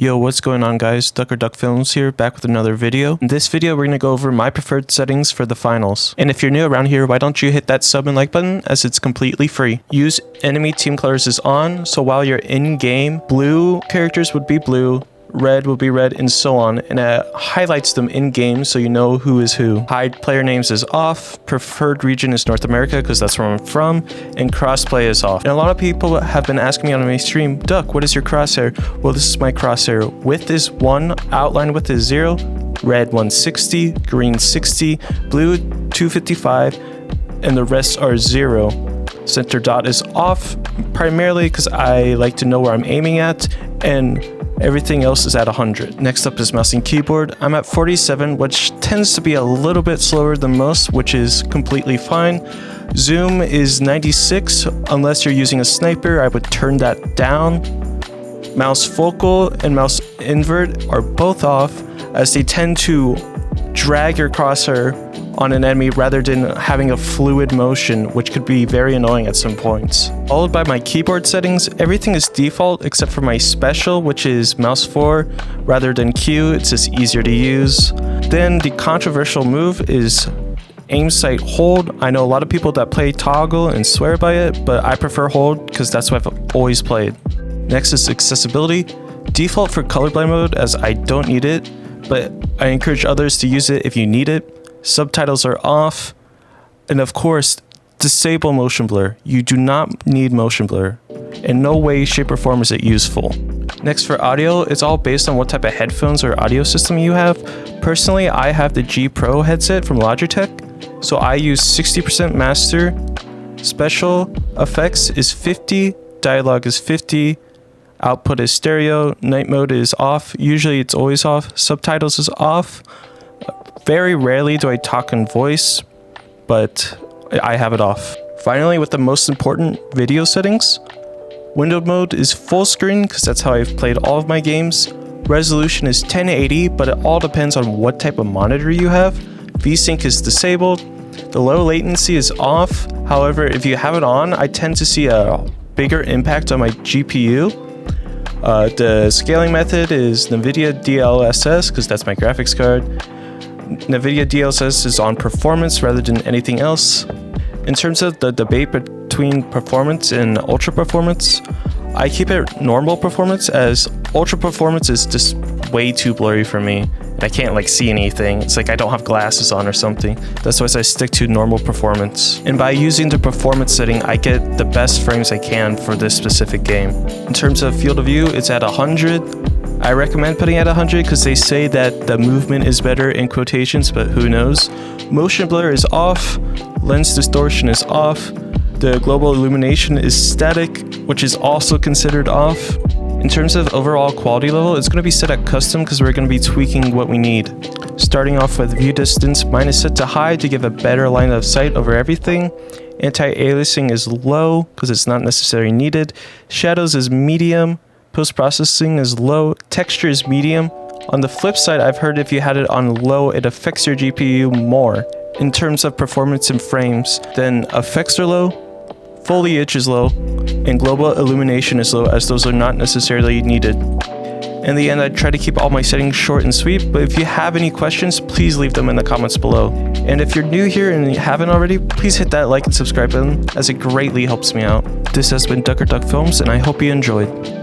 Yo, what's going on guys? Duck or Duck Films here, back with another video. In this video, we're going to go over my preferred settings for the finals. And if you're new around here, why don't you hit that sub and like button, as it's completely free. Use enemy team colors is on, so while you're in game, blue characters would be blue, red will be red, and so on, and it highlights them in game so you know who is who. Hide player names is off, preferred region is North America because that's where I'm from, and crossplay is off. And a lot of people have been asking me on my stream, Duck, what is your crosshair? Well, this is my crosshair. Width is 1, outline width is 0, red 160, green 60, blue 255, and the rest are 0. Center dot is off, primarily because I like to know where I'm aiming at, and everything else is at 100. Next up is mouse and keyboard. I'm at 47, which tends to be a little bit slower than most, which is completely fine. Zoom is 96, unless you're using a sniper, I would turn that down. Mouse focal and mouse invert are both off, as they tend to drag your crosshair on an enemy rather than having a fluid motion, which could be very annoying at some points. Followed by my keyboard settings, everything is default except for my special, which is mouse 4 rather than Q. It's just easier to use. Then the controversial move is aim sight hold. I know a lot of people that play toggle and swear by it, but I prefer hold because that's what I've always played. Next is accessibility. Default for colorblind mode, as I don't need it, but I encourage others to use it if you need it. Subtitles are off, and of course, disable motion blur. You do not need motion blur. In no way, shape, or form is it useful. Next, for audio, it's all based on what type of headphones or audio system you have. Personally, I have the G Pro headset from Logitech, so I use 60% master, special effects is 50, dialogue is 50, output is stereo, night mode is off, usually it's always off, subtitles is off. Very rarely do I talk in voice, but I have it off. Finally, with the most important video settings, window mode is full screen because that's how I've played all of my games. Resolution is 1080, but it all depends on what type of monitor you have. VSync is disabled. The low latency is off. However, if you have it on, I tend to see a bigger impact on my GPU. The scaling method is NVIDIA DLSS because that's my graphics card. NVIDIA DLSS is on performance rather than anything else. In terms of the debate between performance and ultra performance, I keep it normal performance, as ultra performance is just way too blurry for me. And I can't see anything. It's like I don't have glasses on or something. That's why I stick to normal performance. And by using the performance setting, I get the best frames I can for this specific game. In terms of field of view, it's at 100. I recommend putting it at 100 because they say that the movement is better in quotations, but who knows. Motion blur is off, lens distortion is off, the global illumination is static, which is also considered off. In terms of overall quality level, it's going to be set at custom because we're going to be tweaking what we need. Starting off with view distance, mine is set to high to give a better line of sight over everything. Anti-aliasing is low because it's not necessarily needed. Shadows is medium. Post-processing is low, texture is medium. On the flip side, I've heard if you had it on low, it affects your GPU more. In terms of performance and frames, then effects are low, foliage is low, and global illumination is low, as those are not necessarily needed. In the end, I try to keep all my settings short and sweet, but if you have any questions, please leave them in the comments below. And if you're new here and you haven't already, please hit that like and subscribe button, as it greatly helps me out. This has been Duck or Duck Films, and I hope you enjoyed.